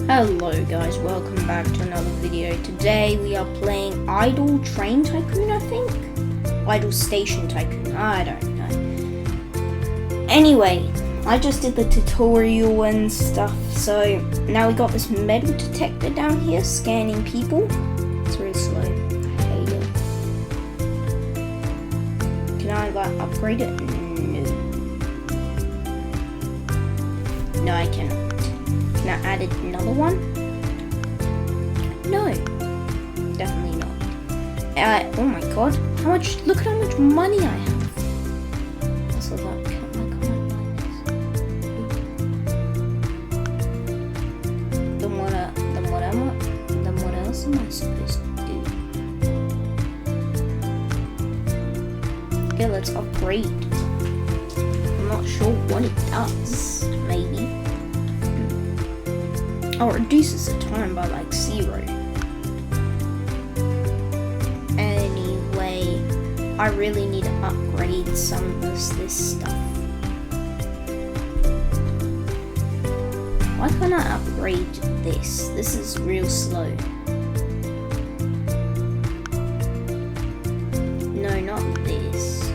Hello guys, welcome back to another video. Today we are playing Idle Train Tycoon, I think? Idle Station Tycoon, I don't know. Anyway, I just did the tutorial and stuff, so now we got this metal detector down here scanning people. It's really slow, I hate it. Can I like upgrade it? No, I cannot. Can I add another one? No, definitely not. Oh my god, look at how much money I have. Also, that, then what else am I supposed to do? Okay, let's upgrade. I'm not sure what it does, maybe. Oh, it reduces the time by like 0. Anyway, I really need to upgrade some of this stuff. Why can't I upgrade this? This is real slow. No, not this.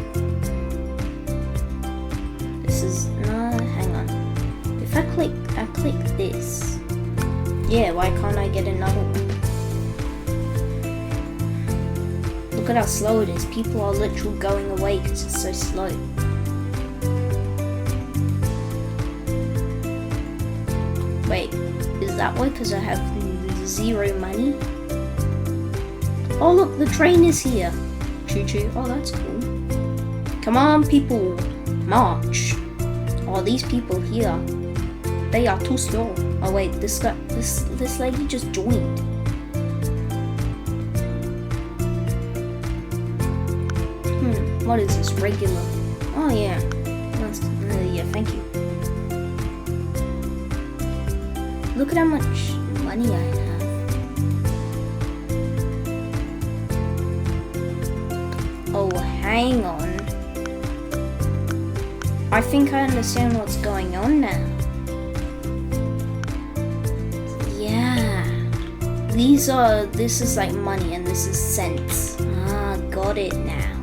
This is, no, hang on. If I click this. Yeah, why can't I get another one? Look at how slow it is. People are literally going away because it's so slow. Wait, is that why? Because I have 0 money? Oh look, the train is here. Choo choo. Oh, that's cool. Come on, people. March. Oh, these people here. They are too slow. Oh wait, this lady just joined. What is this? Regular. Oh yeah. Yeah, thank you. Look at how much money I have. Oh, hang on. I think I understand what's going on now. This is like money and this is cents. Ah, got it now.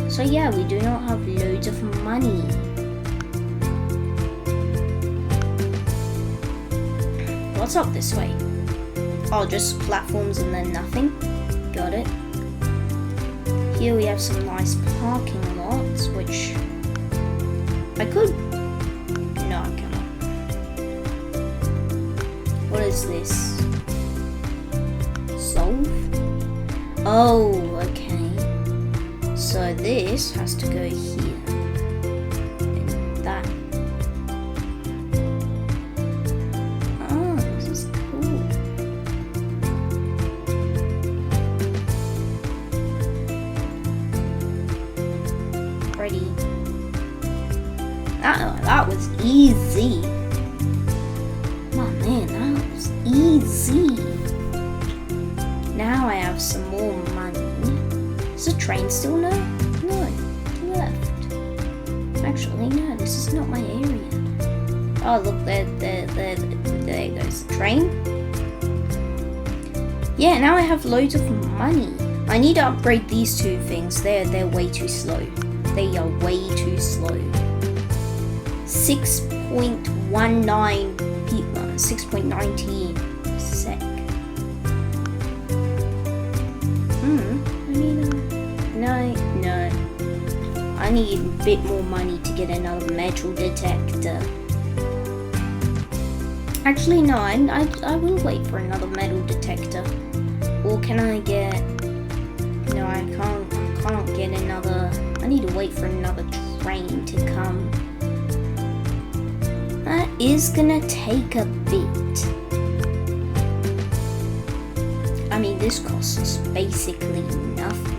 So yeah, we do not have loads of money. What's up this way? Oh, just platforms and then nothing. Got it. Here we have some nice parking lots, which I could. No, I cannot. What is this? Solve? Oh, okay. So this has to go here. And that. Oh, this is cool. Ready. That was easy. Oh man, that was easy. Now I have some more money. Is the train still no? No, left. Actually, no, this is not my area. Oh look, there goes the train. Yeah, now I have loads of money. I need to upgrade these two things. They're way too slow. They are way too slow. 6.19 sec. No. I need a bit more money to get another metal detector. Actually, no, I will wait for another metal detector. Or can I get... No, I can't get another... I need to wait for another train to come. That is gonna take a bit. I mean, this costs basically nothing.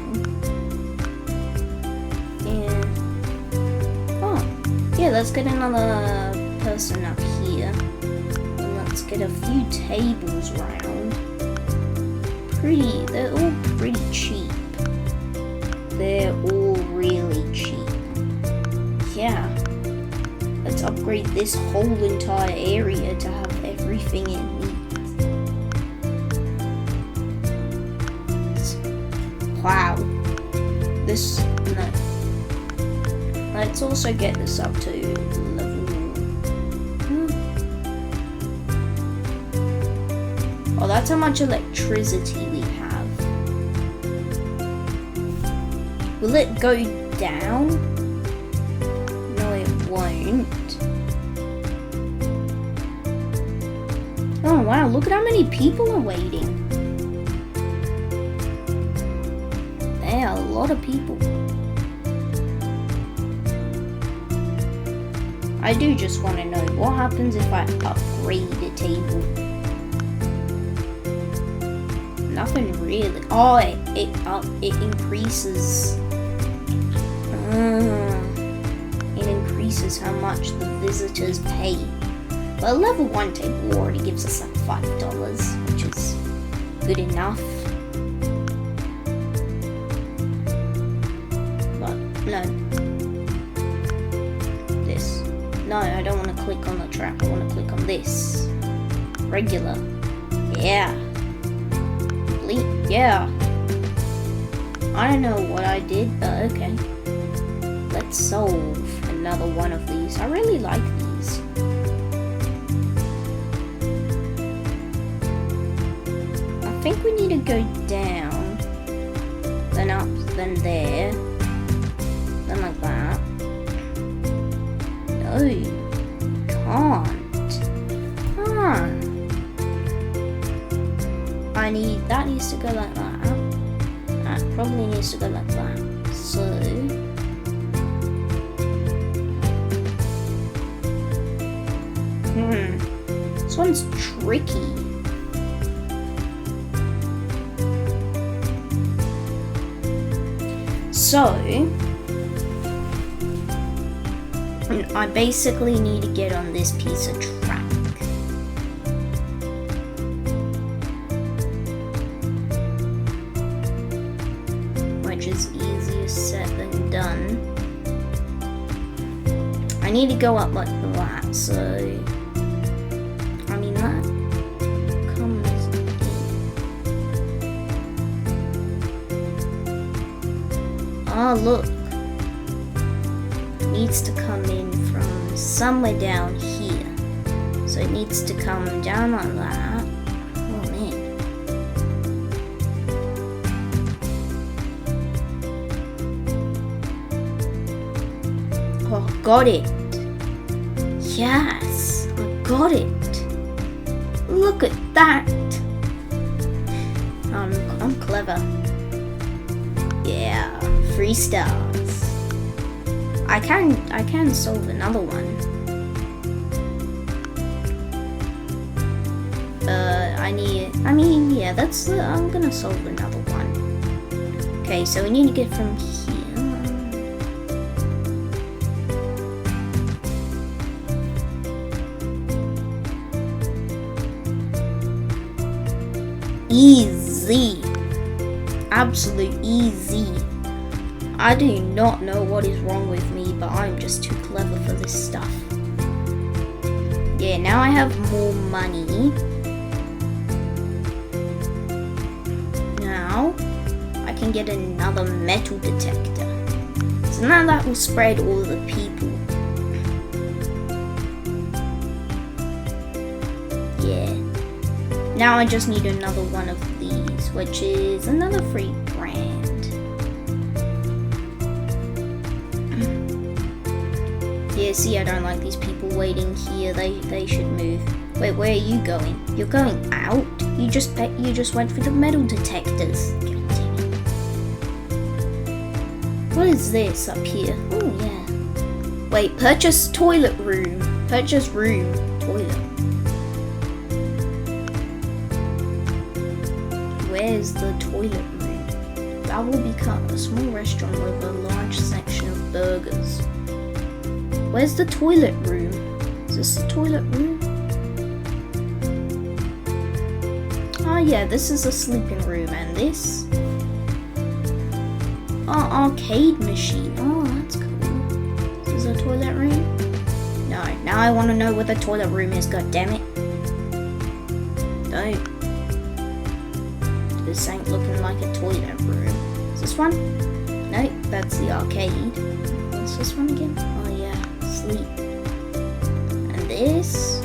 Yeah, let's get another person up here. And let's get a few tables round. They're all pretty cheap. They're all really cheap. Yeah. Let's upgrade this whole entire area to have everything. this, no. Let's also get this up to level... Oh, that's how much electricity we have. Will it go down? No, it won't. Oh wow, look at how many people are waiting. There are a lot of people. I do just want to know what happens if I upgrade a table. Nothing really. Oh, it increases. It increases how much the visitors pay. Well, level 1 table already gives us like $5, which is good enough. But no. This. No, I don't want to click on the track. I want to click on this. Regular. Yeah. Yeah. I don't know what I did, but okay. Let's solve another one of these. I really like these. I think we need to go down, then up, then there, then like that. No, can't. Huh. That needs to go like that. That probably needs to go like that. So this one's tricky. So I basically need to get on this piece of track. Which is easier said than done. I need to go up like that, so I mean that comes in. Oh look. It needs to come in from somewhere down here. So it needs to come down like that. Oh man. Oh, got it. Yes, I got it. Look at that. I'm clever. Yeah, 3 stars. I can solve another one. I'm gonna solve another one. Okay, so we need to get from here. Easy. Absolute easy. I do not know what is wrong with me, but I'm just too clever for this stuff. Yeah, now I have more money. Now, I can get another metal detector. So now that will spread all the people. Yeah. Now I just need another one of these, which is another free brand. Yeah, see, I don't like these people waiting here. They should move. Wait, where are you going? You're going out? You just went through the metal detectors. God damn it. What is this up here? Oh yeah. Wait, purchase toilet room. Purchase room. Toilet. Where's the toilet room? That will become a small restaurant with a large section of burgers. Where's the toilet room? Is this the toilet room? Oh yeah, this is a sleeping room, and this? Oh, arcade machine. Oh, that's cool. This is a toilet room? No, now I want to know where the toilet room is, god damn it. Don't. This ain't looking like a toilet room. Is this one? No. That's the arcade. What's this one again? Oh yeah, sleep. And this.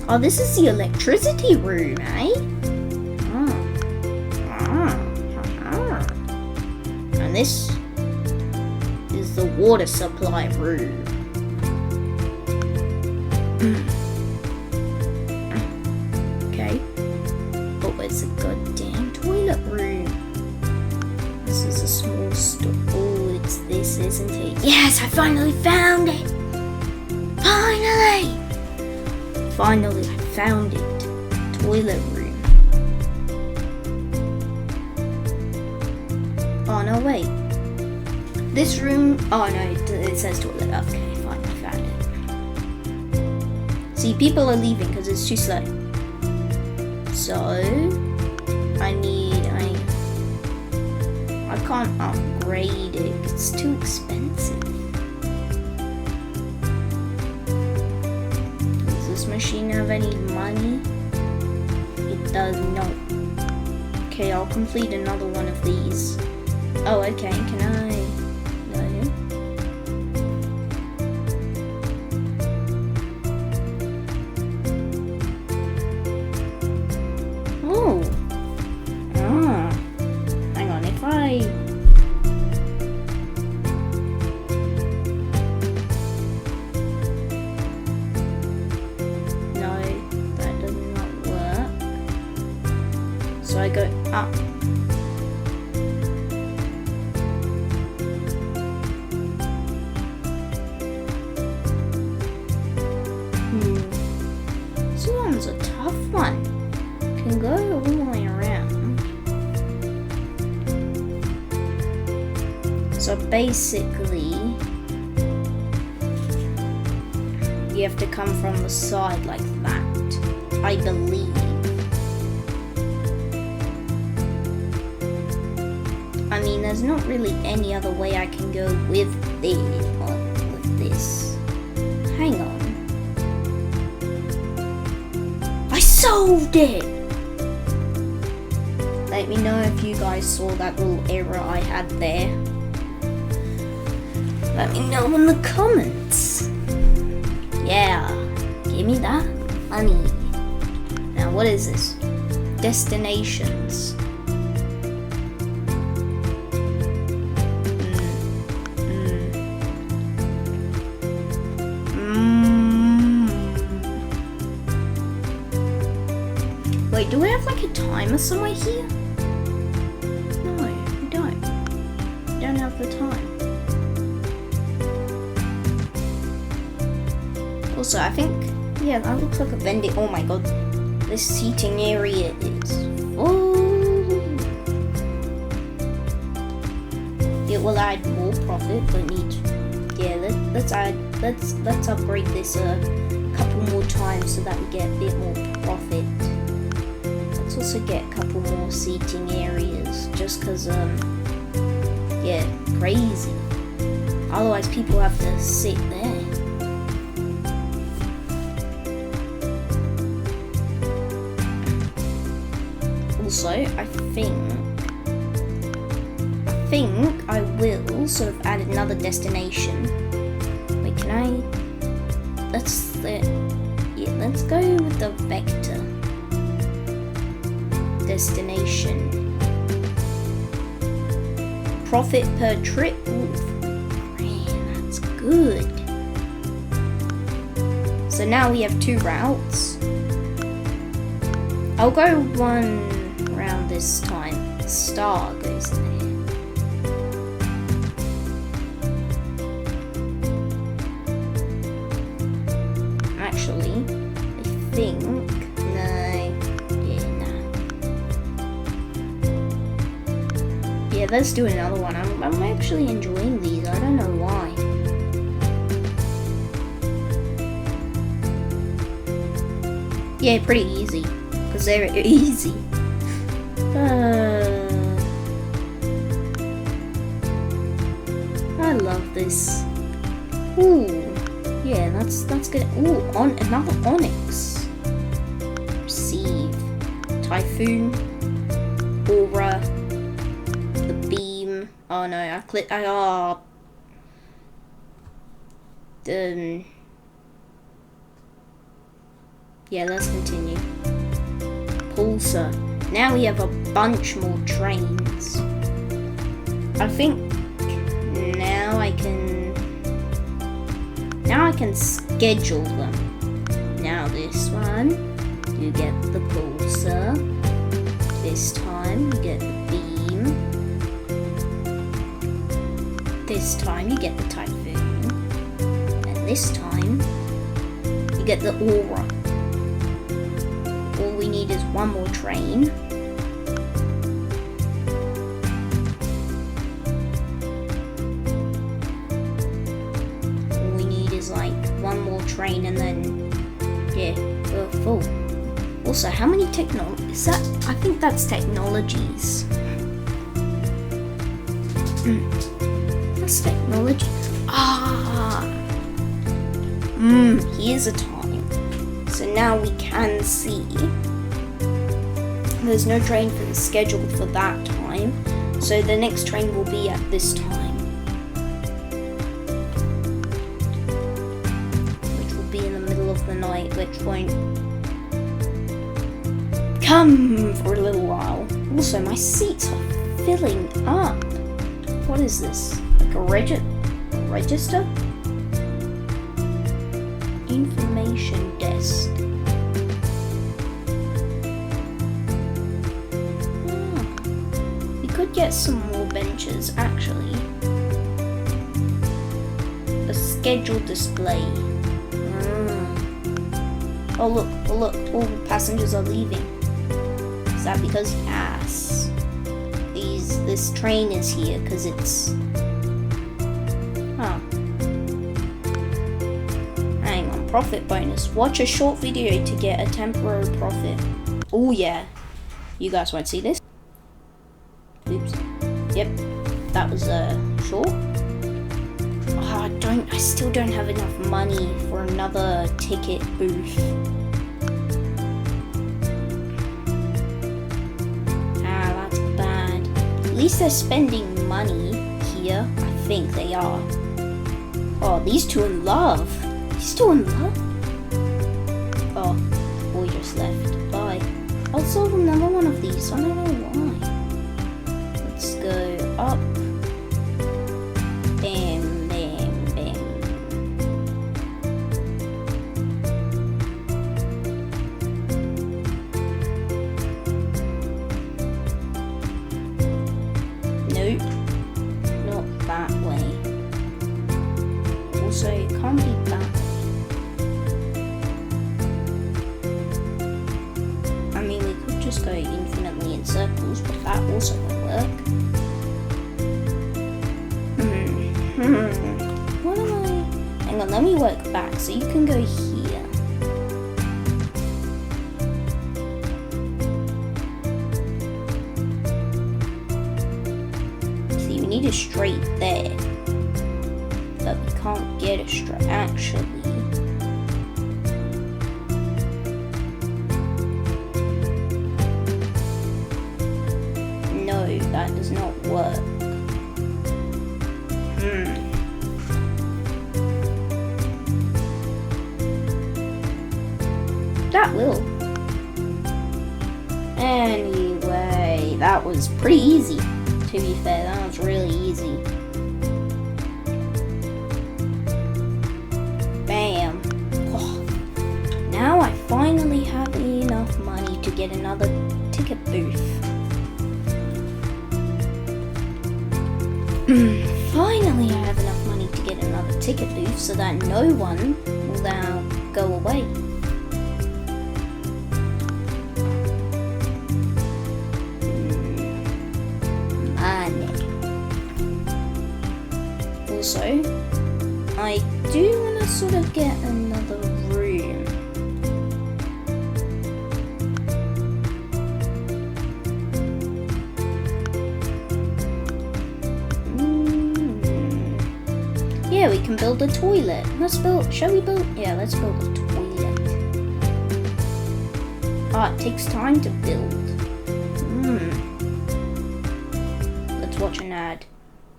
Oh, this is the electricity room, eh? And this is the water supply room. Okay. Oh, it's a goddamn toilet room. This is a small store. Oh, it's this, isn't it? Yes, I finally found it! Finally! Finally, I found it. Toilet room. Oh, no, wait. This room... Oh, no, it says toilet. Okay, fine, I found it. See, people are leaving because it's too slow. So, I can't upgrade it. It's too expensive. Does this machine have any money? It does not. Okay, I'll complete another one of these. Oh, okay, can I? No. Oh. Hang on, if I... No, that does not work. So I go up. This one's a tough one. Can go all the way around. So basically, you have to come from the side like that, I believe. I mean, there's not really any other way I can go with this. Hang on. I solved it! Let me know if you guys saw that little error I had there. Let me know in the comments. Yeah, give me that money. Now what is this? Destinations. Wait, do we have like a timer somewhere here? No, we don't. We don't have the time. Also, I think, yeah, that looks like a vending. Oh my god, this seating area is full. It will add more profit, but let's upgrade this a couple more times so that we get a bit more profit. Let's also get a couple more seating areas, just cause yeah, crazy. Otherwise, people have to sit there. Also, I think I will sort of add another destination. Wait, can I? Let's go with the vector destination. Profit per trip. Ooh, man, that's good. So now we have 2 routes. I'll go one round this time. The star goes there. Actually, I think yeah, let's do another one. I'm actually enjoying these. I don't know why. Yeah, pretty easy. Because they're easy. I love this. Ooh, yeah, that's good. Ooh, another Onyx. Receive. Typhoon. aura, the beam. Oh no, I clicked. Yeah, let's continue. Pulsar. Now we have a bunch more trains. I think now I can schedule them. Now this one, you get the pulsar. This time you get the beam. This time you get the typhoon. And this time you get the aura. All we need is one more train. All we need is like one more train and then, yeah, we're full. Also, how many is that? I think that's technologies. That's technology. Here's a time. So now we can see there's no train scheduled for that time. So the next train will be at this time, which will be in the middle of the night, which won't come for a little while. Also, my seats are filling up. What is this? Like a register? Information desk. We could get some more benches actually. A schedule display. Oh look, all the passengers are leaving. Is that because yes, this train is here because it's profit bonus. Watch a short video to get a temporary profit. Oh yeah, you guys won't see this. Oops. Yep, that was short. I still don't have enough money for another ticket booth. That's bad. At least they're spending money here. I think they are. Oh, these two in love. He's still in love? Oh, boy just left. Bye. I'll solve another one of these. I don't know why. Let's go up. Bam, bam, bam. Nope. Not that way. Also, it can't be that way. Just go infinitely in circles, but that also won't work. What am I? Hang on, let me work back so you can go here. See, we need a straight there, but we can't get a straight actually. That does not work. That will. Anyway, that was pretty easy. To be fair, that was really easy. Bam. Oh, now I finally have enough money to get another ticket booth. Finally, I have enough money to get another ticket booth so that no one will now go away. Money. Also, I do want to sort of get another room. Yeah, we can build a toilet. Shall we build? Yeah, let's build a toilet. It takes time to build. let's watch an ad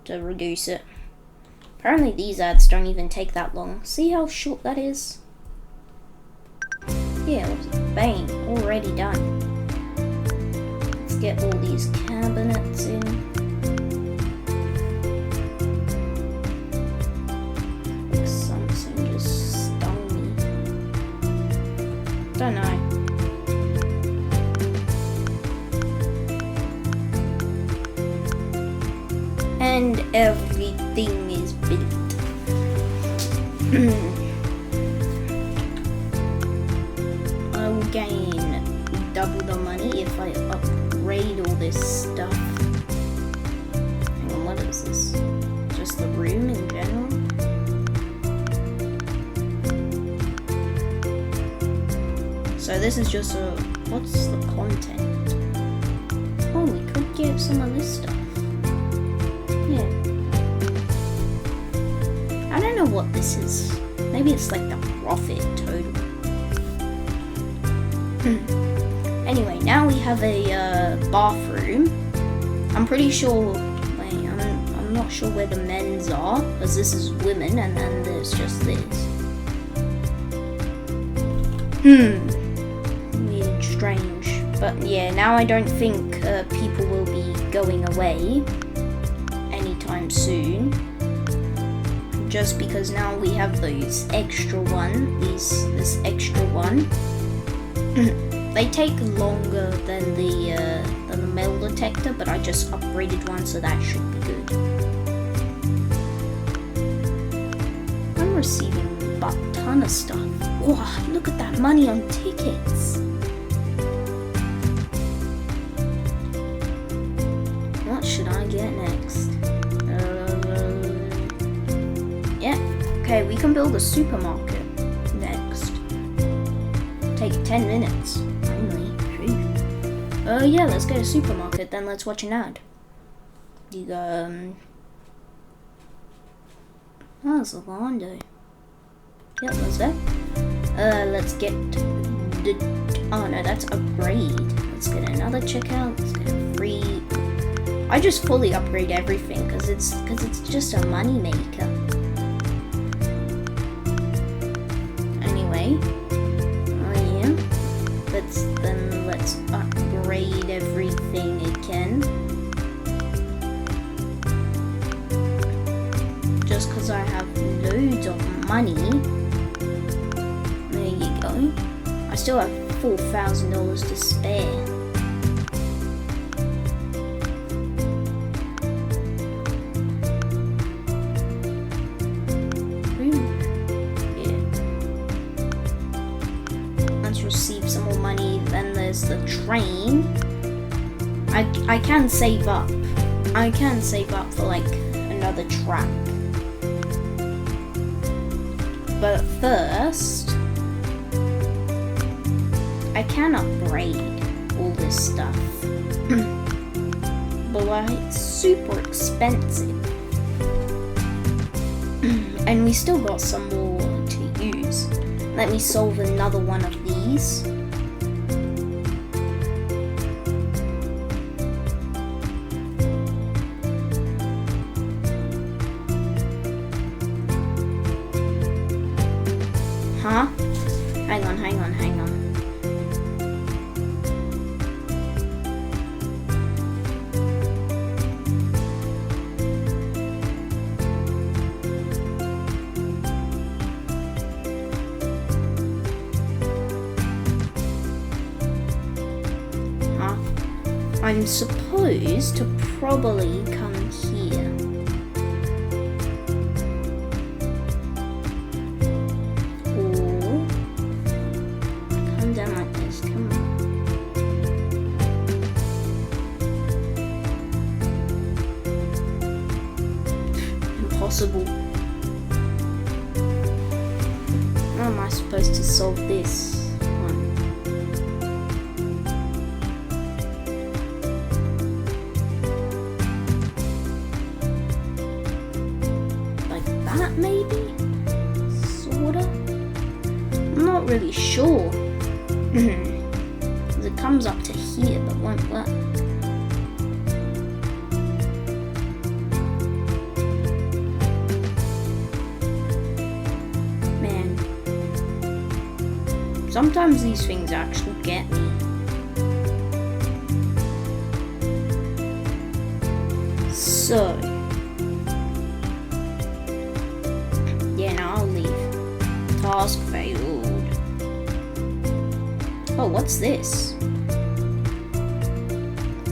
to reduce it. Apparently these ads don't even take that long. See how short that is? Yeah, bang, already done. Let's get all these cabinets in. Like something just stung me. Don't know. And everything is built. I will gain double the money if I upgrade all this stuff. Hang on, what is this? Just the room in general? So this is just a... what's the content? Oh, we could get some of this stuff. Yeah. I don't know what this is. Maybe it's like the profit total. Anyway, now we have a bathroom. I'm pretty sure... wait, I'm not sure where the men's are, because this is women and then there's just this. Weird, strange. But yeah, now I don't think people will be going away anytime soon, just because now we have those extra one, this extra one. They take longer than the metal detector, but I just upgraded one, so that should be good. I'm receiving a ton of stuff. Wow, look at that money on tickets. What should I get next? Yeah, okay, we can build a supermarket next. Take 10 minutes only. Yeah, let's get a supermarket, then let's watch an ad. You go, oh, it's a Zalando. Yep, that's that. Let's get the, oh no, that's upgrade. Let's get another checkout, let's get a free. I just fully upgrade everything because it's just a money maker. Anyway, oh yeah, let's upgrade everything again. Just because I have loads of money. There you go. I still have $4,000 to spare. Receive some more money. Then there's the train. I can save up. I can save up for like another track. But first, I can upgrade all this stuff. But like, it's super expensive. And we still got some more to use. Let me solve another one of these. Huh? Hang on. I'm supposed to probably come here. Or come down like this, come on. Impossible. How am I supposed to solve this? Maybe? Sorta? I'm not really sure. It comes up to here but won't work. Sometimes these things actually get me. So, yeah, now I'll leave. Task failed. Oh, what's this?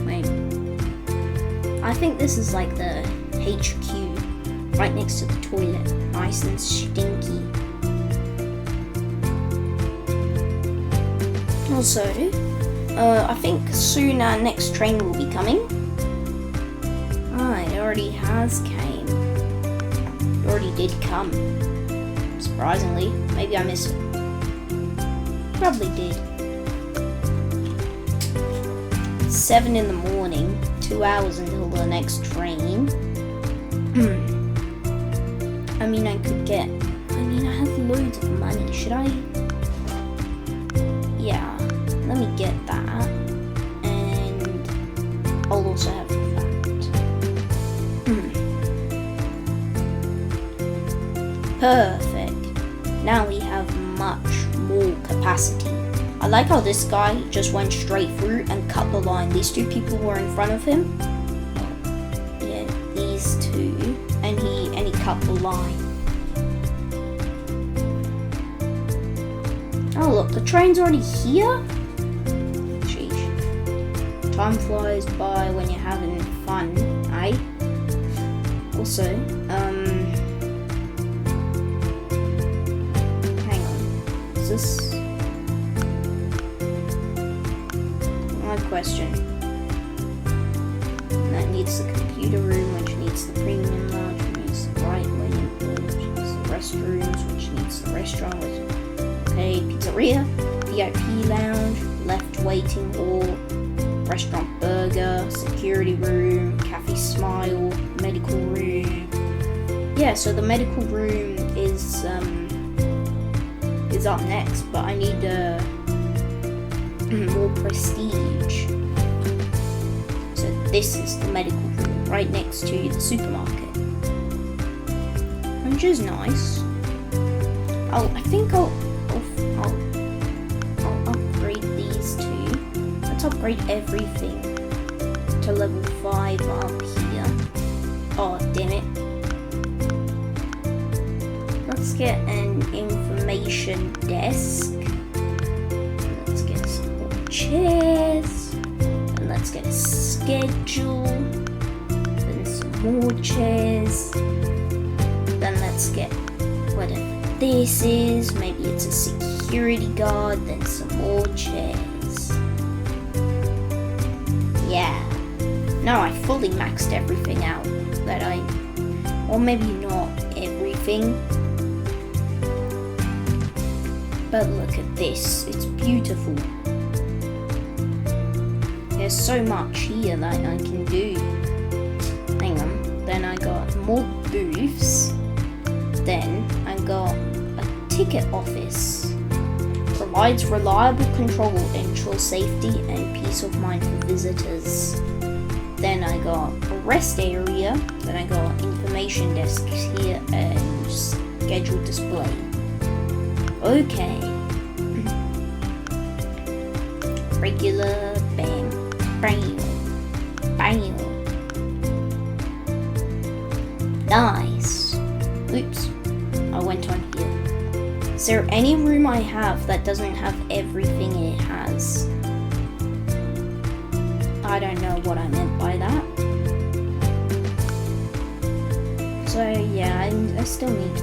Wait. I think this is like the HQ, right next to the toilet. Nice and stinky. Also, I think soon our next train will be coming. Ah, it already has came. It already did come. Surprisingly, maybe I missed it. Probably did. 7 in the morning, 2 hours until the next train. I mean, I have loads of money. Should I? Yeah, let me get that. And I'll also have that. Perfect. Now we have much more capacity. I like how this guy just went straight through and cut the line. These two people were in front of him. Yeah, these two. And he cut the line. Oh look, the train's already here? Sheesh. Time flies by when you're having fun, eh? Also, hang on. Is this? My question. That needs the computer room, which needs the premium lounge, which needs the right waiting room, which needs the restrooms, which needs the restaurant, okay, pizzeria, VIP lounge, left waiting hall, restaurant burger, security room, cafe smile, medical room. Yeah, so the medical room is up next, but I need more prestige. So this is the medical room right next to the supermarket, which is nice. I think I'll upgrade these two. Let's upgrade everything to level 5 up here. Oh, damn it. Let's get an information desk. Let's get some more chairs. And let's get a schedule. Then some more chairs. Then let's get whatever this is. Maybe it's a security guard. Then some more chairs. Yeah. No, I fully maxed everything out that or maybe not everything. But look at this, it's beautiful. There's so much here that I can do. Hang on, then I got more booths. Then I got a ticket office. Provides reliable control, ensures safety and peace of mind for visitors. Then I got a rest area. Then I got information desks here and schedule display. Okay. Regular, bam, bam, bam. Nice. Oops, I went on here. Is there any room I have that doesn't have everything it has? I don't know what I meant by that. So yeah, I still need.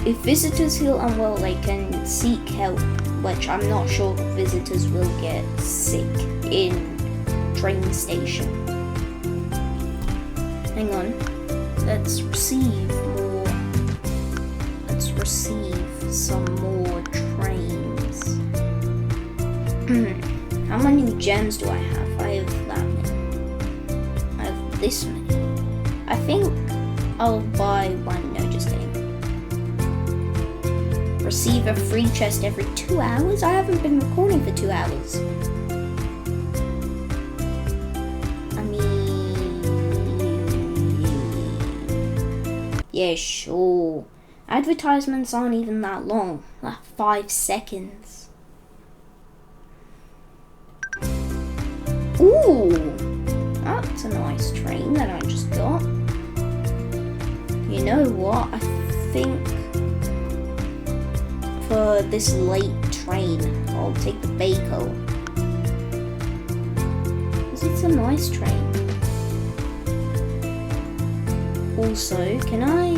If visitors feel unwell, they can seek help, which I'm not sure visitors will get sick in train station. Hang on. Let's receive more. Let's receive some more trains. How many gems do I have? I have that many. I have this many. I think I'll buy one. No, just kidding. Receive a free chest every 2 hours? I haven't been recording for 2 hours. I mean... yeah, sure. Advertisements aren't even that long. Like 5 seconds. Ooh, that's a nice train that I just got. You know what? I think for this late train, I'll take the Baco. It's a nice train. Also, can I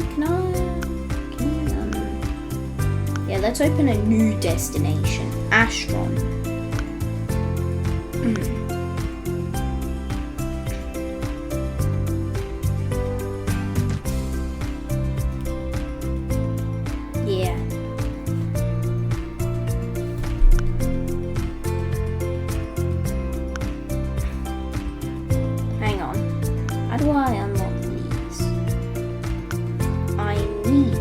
yeah, let's open a new destination. Astron. Yeah. Hang on. How do I unlock these? I need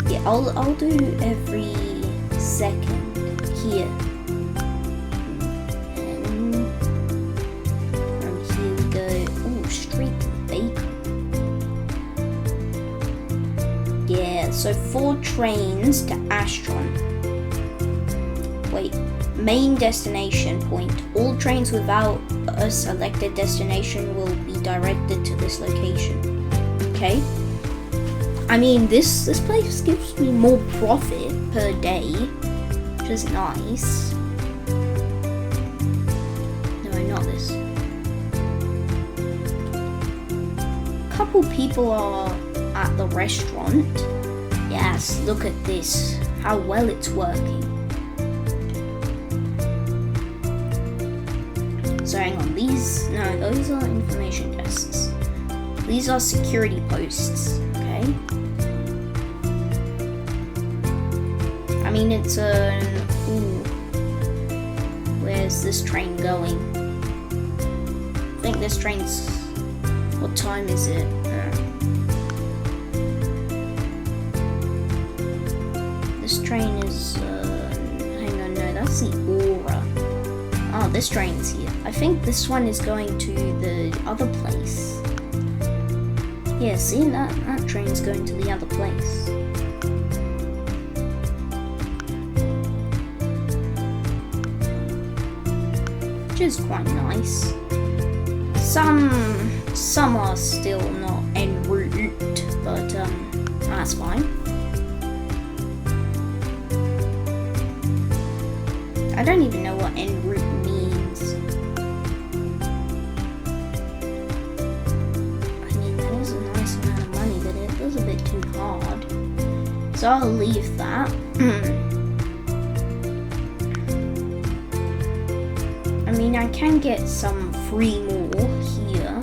yeah, I'll do every second here. Yeah, so 4 trains to Astron. Wait, main destination point. All trains without a selected destination will be directed to this location. Okay? I mean, this place gives me more profit per day, which is nice. No, not this. A couple people are at the restaurant. Yes, look at this, how well it's working. So hang on, those are information desks. These are security posts, okay? I mean, it's where's this train going? I think this train's, what time is it? This train is, hang on, no, that's the Aura. Oh, this train's here. I think this one is going to the other place. Yeah, see, that train's going to the other place. Which is quite nice. Some are still not en route, but that's fine. I don't even know what en route means. I mean, that is a nice amount of money, but it was a bit too hard. So I'll leave that. I mean, I can get some free more here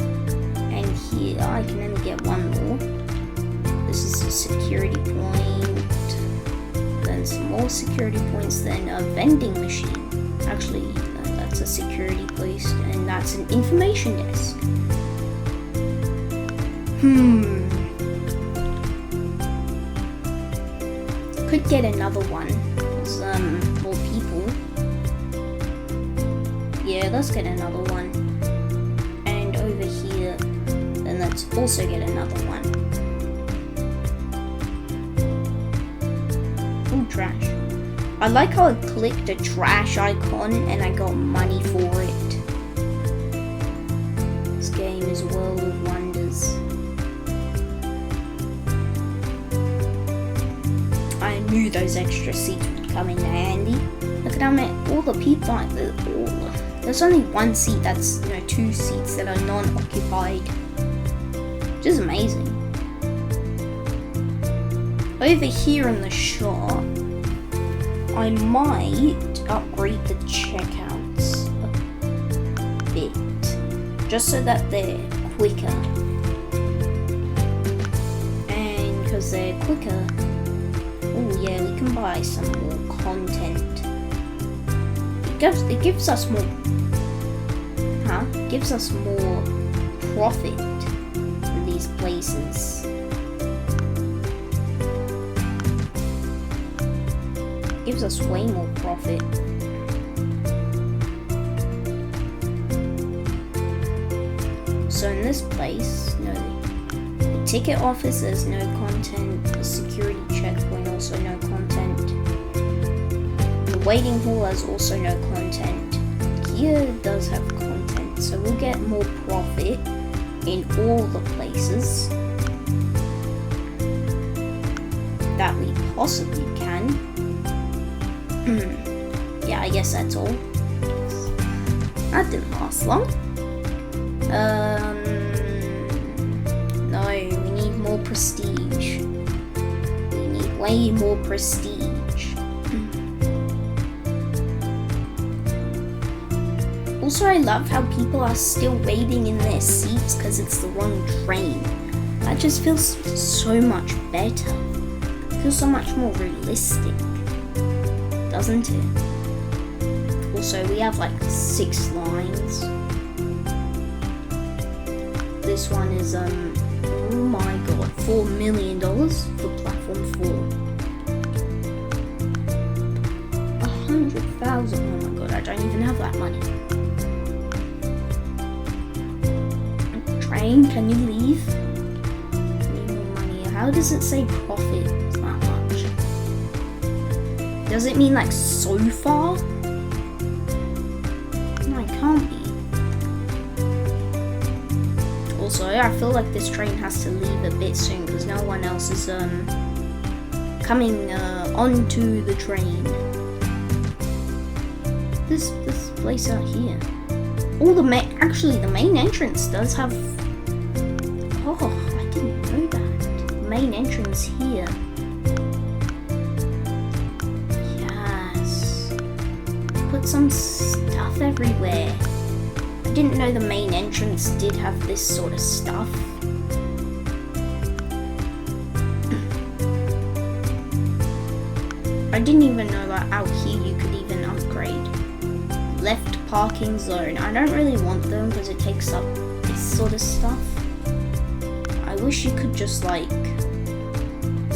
and here. I can only get one more. This is a security point. Then some more security points, then a vending machine. Actually, that's a security post, and that's an information desk. Could get another one. There's more people. Yeah, let's get another one. And over here, then let's also get another one. Ooh, trash. I like how I clicked a trash icon and I got money for it. This game is a world of wonders. I knew those extra seats would come in handy. Look at how many, all the people, there's only one seat that's, 2 seats that are non-occupied. Which is amazing. Over here in the shop, I might upgrade the checkouts a bit, just so that they're quicker. And because they're quicker, oh yeah, we can buy some more content. It gives us more, gives us more profit in these places. Gives us way more profit. So in this place, the ticket office, there's no content. The security checkpoint, also no content. The waiting hall has also no content. Here does have content, so we'll get more profit in all the places that we possibly can. Yeah, I guess that's all. That didn't last long. No, we need more prestige. We need way more prestige. Also, I love how people are still waiting in their seats because it's the wrong train. That just feels so much better. It feels so much more realistic, doesn't it? Also, we have like 6 lines. This one is, oh my god, $4 million for platform 4. 100,000, oh my god, I don't even have that money. Train, can you leave? Need more money. How does it say profit that much? Does it mean like so far? No, it can't be. Also, I feel like this train has to leave a bit soon because no one else is coming onto the train. This place out here. Oh, the main entrance does have. Oh, I didn't know that. The main entrance here. Yes. Put some stuff everywhere. I didn't know the main entrance did have this sort of stuff. I didn't even know that out here you could even upgrade. Left parking zone. I don't really want them because it takes up this sort of stuff. I wish you could just like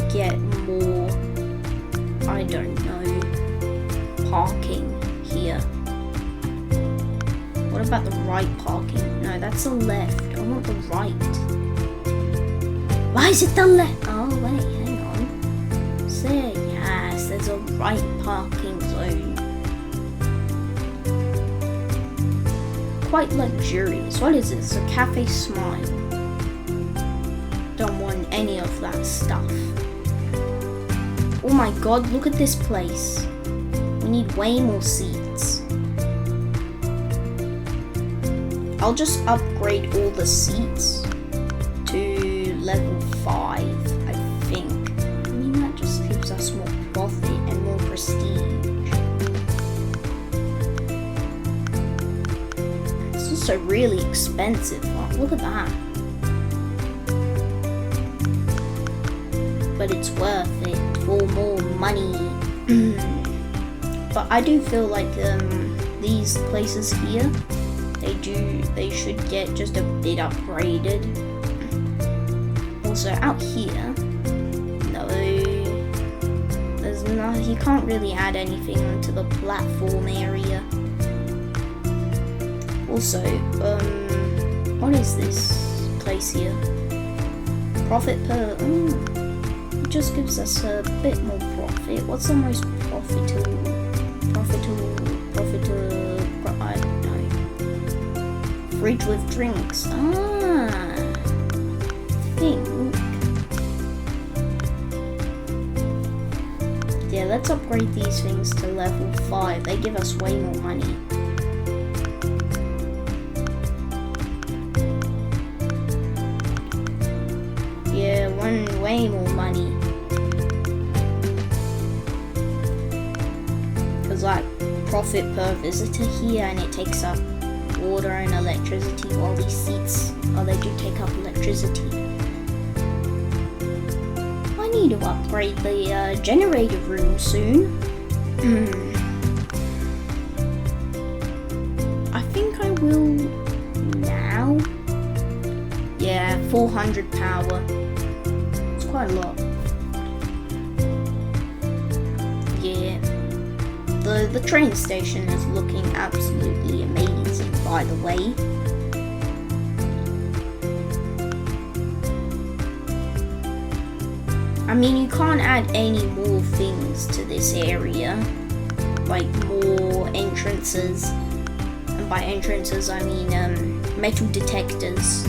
get more, I don't know, parking here. What about the right parking? No, that's the left. I want the right. Why is it the left? Oh wait, hang on. So yes, there's a right parking zone. Quite luxurious. What is this? A Cafe Smile. Don't want any of that stuff. Oh my god, look at this place. We need way more seats. I'll just upgrade all the seats to level 5, I think. I mean, that just gives us more profit and more prestige. It's also really expensive. Oh, look at that. But it's worth it for more money. But I do feel like these places here, they should get just a bit upgraded. Also out here, no, there's no, you can't really add anything to the platform area. Also, what is this place here? Profit per, it just gives us a bit more profit. What's the most profitable, I don't know. Fridge with drinks. I think. Yeah, let's upgrade these things to level 5. They give us way more money. Yeah, way more money. Because like profit per visitor here, and it takes up water and electricity, while these seats, they do take up electricity. I need to upgrade the generator room soon. I think I will now. Yeah, 400 power. It's quite a lot. Yeah. The train station is looking absolutely amazing, by the way. mean, you can't add any more things to this area, like more entrances, and by entrances I mean metal detectors,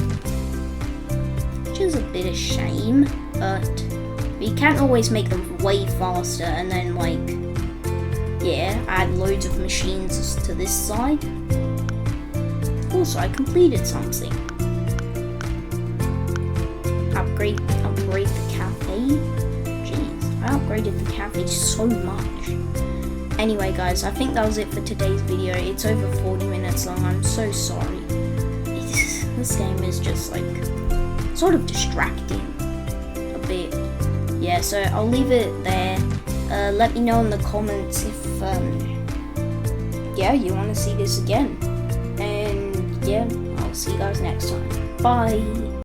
which is a bit of shame, but you can't always make them way faster and then like, yeah, add loads of machines to this side. Also, I completed something. Upgrade the cafe. Jeez, I upgraded the cafe so much. Anyway guys, I think that was it for today's video. It's over 40 minutes long, I'm so sorry. This game is just like, sort of distracting a bit. Yeah, so I'll leave it there. Let me know in the comments if, yeah, you want to see this again. And yeah, I'll see you guys next time. Bye!